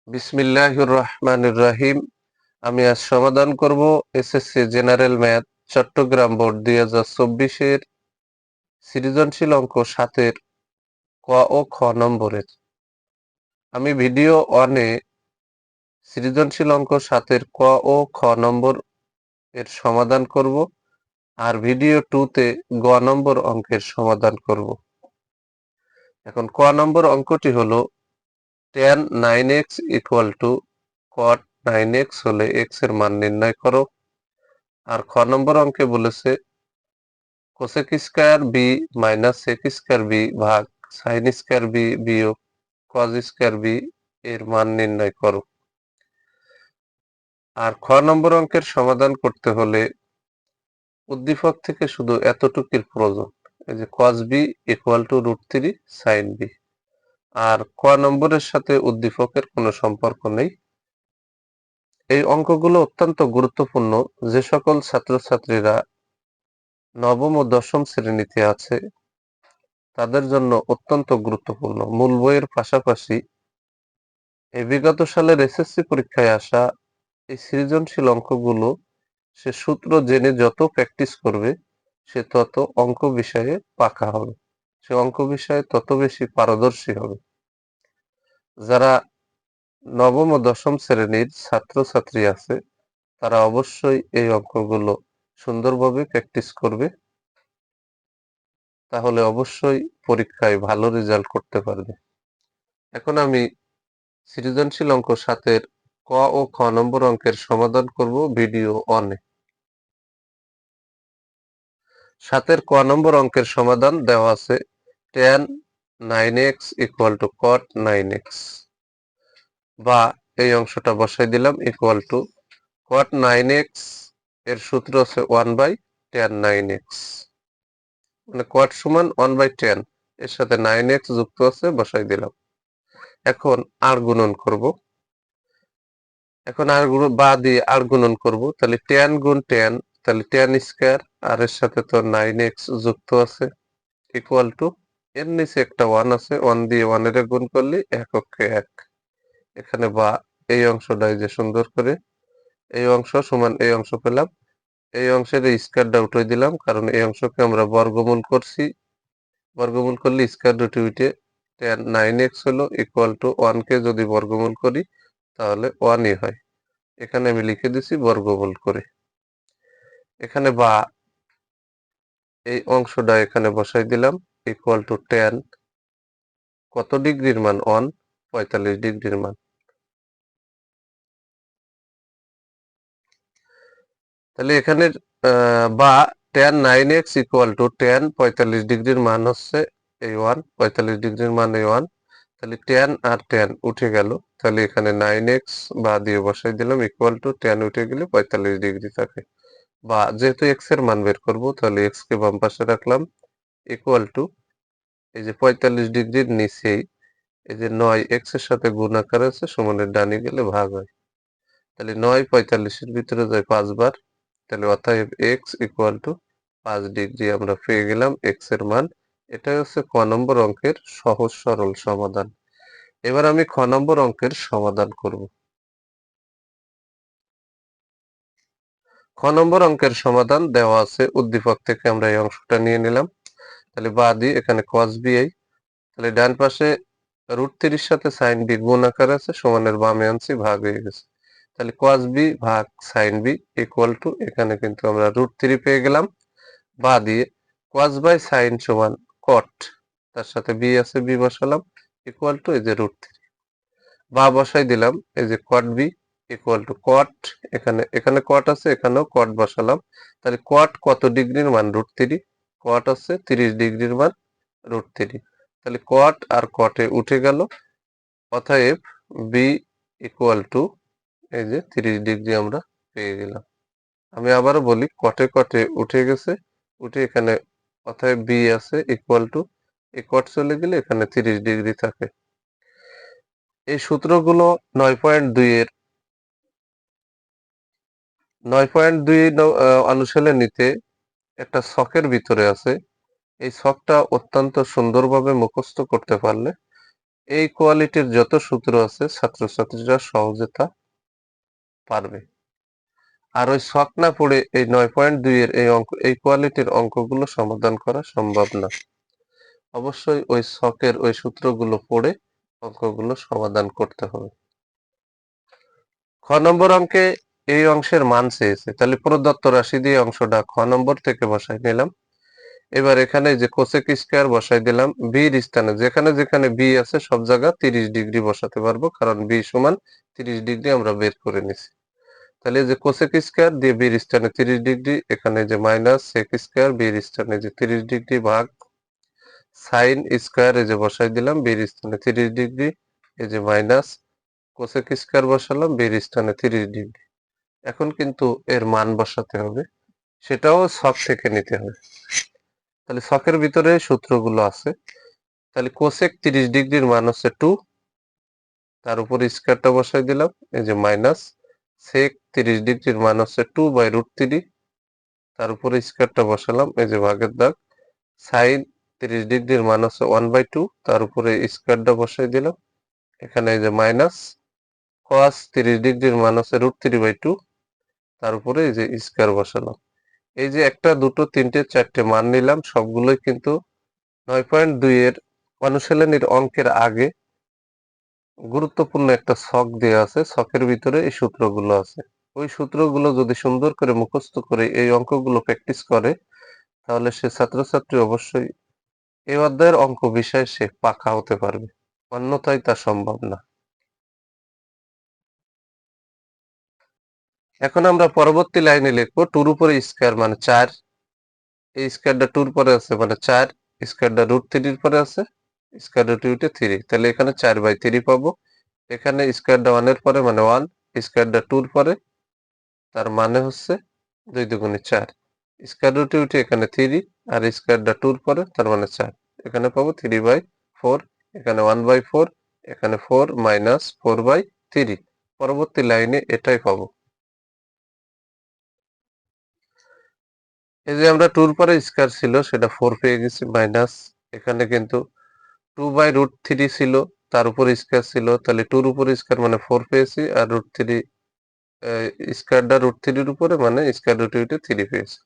বিসমিল্লাহির রহমানির রহিম। আমি আজ সমাধান করব SSC general math Chittagong board 2024-এর সৃজনশীল অঙ্ক 7-এর ক ও খ নম্বরের। আমি ভিডিও 1-এ সৃজনশীল অঙ্ক 7-এর ক ও খ নম্বর এর সমাধান করব, আর ভিডিও 2-তে গ নম্বর অঙ্কের সমাধান করব। এখন ক নম্বর অঙ্কটি হলো tan 9x cot 9x হলে x এর মান নির্ণয় করো। আর খ নম্বর অঙ্কে বলেছে cosec square B minus sec square B ভাগ সাইন স্কয়ার বি বিয়োগ কজ স্কয়ার বি এর মান নির্ণয় করো। আর খ নম্বর অঙ্কের সমাধান করতে হলে উদ্দীপক থেকে শুধু এতটুকুর প্রয়োজন, এই যে কজ বি √3 সাইন বি। আর ক নম্বরের সাথে উদ্দীপকের কোনো সম্পর্ক নেই। এই অঙ্কগুলো অত্যন্ত গুরুত্বপূর্ণ। যে সকল ছাত্রছাত্রীরা নবম ও দশম শ্রেণীতে আছে তাদের জন্য অত্যন্ত গুরুত্বপূর্ণ। মূল বইয়ের পাশাপাশি এই বিগত সালের এসএসসি পরীক্ষায় আসা এই সৃজনশীল অঙ্কগুলো সে সূত্র জেনে যত প্র্যাকটিস করবে সে তত অঙ্ক বিষয়ে পাকা হবে, সে অঙ্ক বিষয়ে তত বেশি পারদর্শী হবে। যারা নবম ও দশম শ্রেণীর ছাত্রছাত্রী আছে তারা অবশ্যই এই অঙ্কগুলো সুন্দরভাবে প্র্যাকটিস করবে, তাহলে অবশ্যই পরীক্ষায় ভালো রেজাল্ট করতে পারবে। এখন আমি সৃজনশীল অঙ্ক 7-এর ক ও খ নম্বর অঙ্কের সমাধান করব ভিডিও 1-এ। 7-এর ক নম্বর অঙ্কের সমাধান দেওয়া আছে tan 9x cot 9x, বা এই অংশটা বসাই দিলাম cot 9x এর সূত্র আছে 1/tan 9x, মানে cot সমান 1/tan, এর সাথে 9x যুক্ত আছে, বসাই দিলাম। এখন আর গুণন করব, বা দিয়ে আর গুণন করব, তাহলে tan গুণ tan, তাহলে tan স্কয়ার, আর এর সাথে তো 9x যুক্ত আছে এর নিচে একটা 1 আছে, 1 দিয়ে 1 এর গুণ করলে এক অক্ষে 1। এখানে বা এই অংশটাই যে সুন্দর করে এই অংশ সমান এই অংশ পেলাম। এই অংশের এই স্কয়ারটা উঠিয়ে দিলাম, কারণ এই অংশকে আমরা বর্গমূল করছি। বর্গমূল করলে স্কয়ার রুটে উঠে tan 9x হলো 1 কে যদি বর্গমূল করি তাহলে 1ই হয়। এখানে আমি লিখে দিছি বর্গমূল করে। এখানে বা এই অংশটা এখানে বসাই দিলাম tan কত ডিগ্রির মান 1, 45 ডিগ্রির মান। তাহলে এখানে বা tan 9x tan 45 ডিগ্রির মান হচ্ছে এই 1, 45 ডিগ্রির মান এই 1, তাহলে tan আর tan উঠে গেল, তাহলে এখানে 9x বা দিয়ে বসাই দিলাম tan উঠে গেলে 45 ডিগ্রি থাকে। বা যেহেতু x এর মান বের করব তাহলে x কে বাম পাশে রাখলাম এই যে 45 ডিগ্রির নিচেই এই যে 9 x এর সাথে গুণ আকার আছে, সমানের ডানে গেলে ভাগ হয়, তাহলে 9 45 এর ভিতরে যায় 5 বার, তাহলে অতএব x 5 ডিগ্রি আমরা পেয়ে গেলাম x এর মান। এটাই হচ্ছে ক নম্বর অঙ্কের সহজ সরল সমাধান। এবার আমি খ নম্বর অঙ্কের সমাধান করব। খ নম্বর অঙ্কের সমাধান দেওয়া আছে, উদ্দীপক থেকে আমরা এই অংশটা নিয়ে নিলাম, তাহলে বাদি এখানে cos bi, তাহলে ডান পাশে √3 সাথে sin b গুণ আকার আছে, সমানের বামে আনছি, ভাগ হয়ে গেছে, তাহলে cos b ভাগ sin b এখানে কিন্তু আমরা √3 পেয়ে গেলাম। বা দিয়ে cos বাই sin সমান cot, তার সাথে b আছে, b বসালাম এই যে √3, বা বসাই দিলাম এই যে cot b cot, এখানে cot আছে, এখানেও cot বসালাম, তাহলে cot কত ডিগ্রির মান √3, cot আছে 30 ডিগ্রির মান √3, তাহলে cot আর cot এ উঠে গেল, অতএব b এই যে 30 ডিগ্রি আমরা পেয়ে গেলাম। আমি আবারও বলি, কটে কটে উঠে গেছে, উঠে এখানে অতএব বি আছে এই কট চলে গেলে এখানে 30 ডিগ্রি থাকে। এই সূত্রগুলো 9.2 এর 9.2 অনুশীলনীতে একটা ছকের ভিতরে আছে। এই ছকটা অত্যন্ত সুন্দরভাবে মুখস্থ করতে পারলে এই কোয়ালিটির যত সূত্র আছে ছাত্রছাত্রীরা সহজে তা পারবে। আর ওই ছক না পড়ে এই 9.2 এর এই কোয়ালিটির অঙ্কগুলো সমাধান করা সম্ভব না। অবশ্যই ওই ছকের ওই সূত্রগুলো পড়ে অঙ্কগুলো সমাধান করতে হবে। খ নম্বর অঙ্কে এই অংশের মান চেয়েছে, তাহলে প্রদত্ত রাশি দিয়ে অংশটা খ নম্বর থেকে বসাই নিলাম। এবার এখানে যে কোসেক স্কয়ার বসাই দিলাম, বির স্থানে যেখানে যেখানে বি আছে সব জায়গা 30 ডিগ্রি বসাতে পারবো, কারণ বি সমান 30 ডিগ্রি আমরা বের করে নিছি। তাহলে যে কোসেক স্কয়ার দিয়ে বির স্থানে 30 ডিগ্রি, এখানে যে মাইনাস সেক স্কয়ার বির স্থানে যে 30 ডিগ্রি ভাগ সাইন স্কয়ার এই যে বসাই দিলাম বির স্থানে 30 ডিগ্রি, এই যে মাইনাস কোসেক স্কয়ার বসালাম বির স্থানে 30 ডিগ্রি। এখন কিন্তু এর মান বসাতে হবে, সেটাও ছক থেকে নিতে হবে। তাহলে ছকের ভিতরে সূত্রগুলো আছে। তাহলে কোসেক 30 ডিগ্রির মান হচ্ছে 2, তার উপর স্কয়ারটা বসাই দিলাম, এই যে মাইনাস সেক 30 ডিগ্রির মান হচ্ছে 2/√3, তার উপর স্কয়ারটা বসালাম, এই যে ভাগের দাগ। সাইন 30 ডিগ্রির মান হচ্ছে 1/2, তার উপরে স্কয়ারটা বসাই দিলাম, এখানে এই যে মাইনাস কস 30 ডিগ্রির মান হচ্ছে √3/2, তার উপরে এই যে স্কয়ার বসালাম। এই যে একটা দুটো তিনটে চারটে মান নিলাম, সবগুলোই কিন্তু 9.2 এর অনুশীলনীর অঙ্কের আগে গুরুত্বপূর্ণ একটা ছক দেয়া আছে, ছকের ভিতরে এই সূত্রগুলো আছে। ওই সূত্রগুলো যদি সুন্দর করে মুখস্থ করে এই অঙ্কগুলো প্র্যাকটিস করে, তাহলে সে ছাত্রছাত্রী অবশ্যই এই অধ্যায়ের অঙ্ক বিষয়ে সে পাকা হতে পারবে, অন্যথায় তা সম্ভব না। এখন আমরা পরবর্তী লাইনে লিখবো 2 উপরে স্কয়ার মানে 4, এই স্কয়ারটা 2 পরে আছে মানে 4, স্কয়ারটা √3 পরে আছে, স্কয়ার রুট উঠে 3, তাহলে এখানে 4/3 পাবো। এখানে স্কয়ারটা 1 এর পরে মানে 1, স্কয়ারটা 2 এর পরে, তার মানে হচ্ছে 2 দুগুণে 4, স্কয়ার রুটে উঠে এখানে 3, আর স্কয়ারটা 2 এর পরে তার মানে 4, এখানে পাবো 3/4, এখানে 1/4, এখানে 4 মাইনাস 4/3। পরবর্তী লাইনে এটাই পাবো। এই যে আমরা 2 এর পরে স্কয়ার ছিল সেটা 4 পেয়ে গেছি, মাইনাস এখানে কিন্তু 2/√3 ছিল, তার উপর স্কয়ার ছিল, তাহলে 2 এর উপর স্কয়ার মানে 4 পেয়েছি, আর √3 স্কয়ারটা √3 এর উপরে মানে স্কয়ার রুটে উঠে 3 পেয়েছি।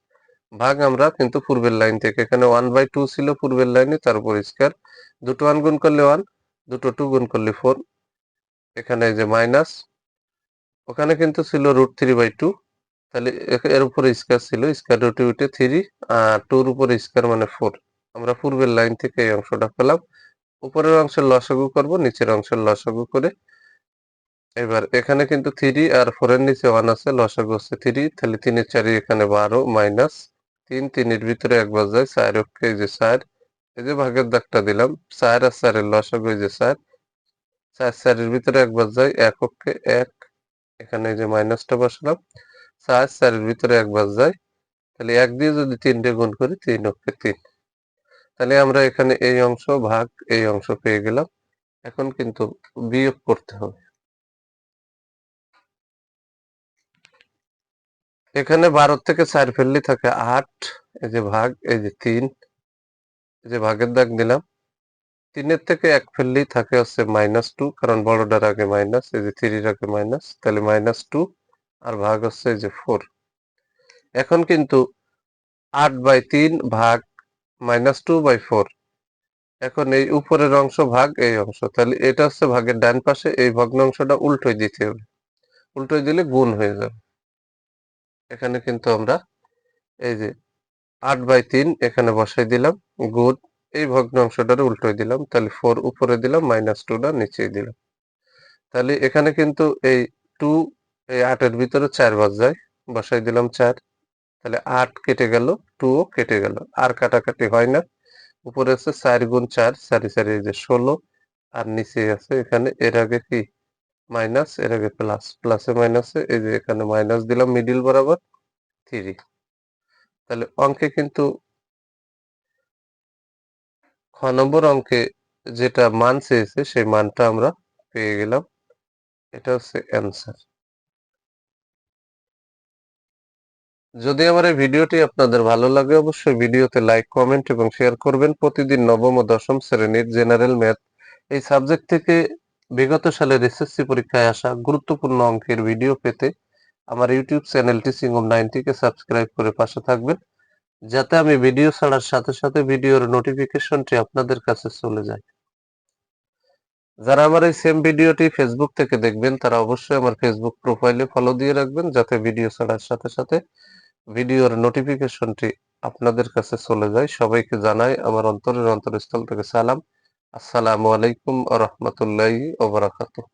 ভাগ আমরা কিন্তু পূর্বের লাইন থেকে, এখানে 1/2 ছিল পূর্বের লাইনে, তার উপর স্কয়ার, দুটো 1 গুণ করলে 1, দুটো 2 গুণ করলে 4, এখানে এই যে মাইনাস, ওখানে কিন্তু ছিল √3/2, তাহলে এর উপরে স্কয়ার ছিল, স্কয়ার রুটে উঠে 3, আর 2 এর উপরে স্কয়ার মানে 4। আমরা পূর্বের লাইন থেকে এই অংশটা পেলাম। উপরের অংশের লসাগু করব, নিচের অংশের লসাগু করে, এবার এখানে কিন্তু 3 আর 4 এর নিচে 1 আছে, লসাগু হচ্ছে 3, তাহলে 3 এর 4 এখানে 12 মাইনাস 3, 3 এর ভিতরে একবার যায় 4 অক্ষে এই যে 4, এই যে ভাগের দাগটা দিলাম, 4 আর 4 এর লসাগু এই যে 4, 4 4 এর ভিতরে একবার যায় 1 অক্ষে 1, এখানে এই যে মাইনাসটা বসালাম, 4 4 এর ভিতরে একবার যায়, তাহলে 1 দিয়ে যদি 3 দিয়ে গুণ করি 3 অক্ষে 3, তাহলে আমরা এখানে এই অংশ ভাগ এই অংশ পেয়ে গেলাম। এখন কিন্তু বিয়োগ করতে হবে। এখানে 12 থেকে 4 ফেললে থাকে 8, এই যে ভাগ এই যে 3, এই যে ভাগের দাগ দিলাম, 3 এর থেকে 1 ফেললেই থাকে হচ্ছে -2, কারণ বড়টার আগে মাইনাস, এই যে 3 এর আগে মাইনাস, তাহলে -2 আর ভাগ হচ্ছে এই যে 4। এখন কিন্তু 8/3 ভাগ -2/4, এখন এই উপরের অংশ ভাগ এই অংশ, তাহলে এটা হচ্ছে ভাগের ডান পাশে, এই ভগ্নাংশটা উল্টোই দিতে হবে, উল্টোই দিলে গুণ হয়ে যাবে। এখানে কিন্তু আমরা এই যে 8/3 এখানে বসাই দিলাম, গুণ এই ভগ্নাংশটারে উল্টোই দিলাম, তাহলে 4 উপরে দিলাম, -2টা নিচে দিলাম। তাহলে এখানে কিন্তু এই 2, এই 8 এর ভিতরে 4 বাদ যায়, বসাই দিলাম 4, তাহলে 8 কেটে গেল, 2 ও কেটে গেল, আর কাটাকাটি হয় না। উপরে আছে 4 গুণ 4, 4 4 এই যে 16, আর নিচে আছে এখানে এর আগে কি মাইনাস, এর আগে প্লাস, প্লাসে মাইনাসে এই যে এখানে মাইনাস দিলাম মিডিল বরাবর 3। তাহলে অঙ্কে কিন্তু খ নম্বর অঙ্কে যেটা মান চেয়েছে সেই মানটা আমরা পেয়ে গেলাম, এটা হচ্ছে অ্যান্সার। যদি আমার এই ভিডিওটি আপনাদের ভালো লাগে, অবশ্যই ভিডিওতে লাইক, কমেন্ট এবং শেয়ার করবেন। প্রতিদিন নবম ও দশম শ্রেণীর জেনারেল ম্যাথ এই সাবজেক্ট থেকে বিগত সালের এসএসসি পরীক্ষায় আসা গুরুত্বপূর্ণ অঙ্কের ভিডিও পেতে আমার YouTube channel teaching of 90 K subscribe করে পাশে থাকবেন, যাতে আমি ভিডিও ছাড়ার সাথে সাথে ভিডিওর নোটিফিকেশনটি আপনাদের কাছে চলে যায়। যারা আমার এই সেম ভিডিওটি ফেসবুক থেকে দেখবেন তারা অবশ্যই আমার ফেসবুক প্রোফাইলে ফলো দিয়ে রাখবেন, যাতে ভিডিও ছাড়ার সাথে সাথে ভিডিওর নোটিফিকেশনটি আপনাদের কাছে চলে যায়। সবাইকে জানাই আমার অন্তরের অন্তরস্থল থেকে সালাম। আসসালামু আলাইকুম ওয়া রাহমাতুল্লাহি ওয়া বারাকাতুহু।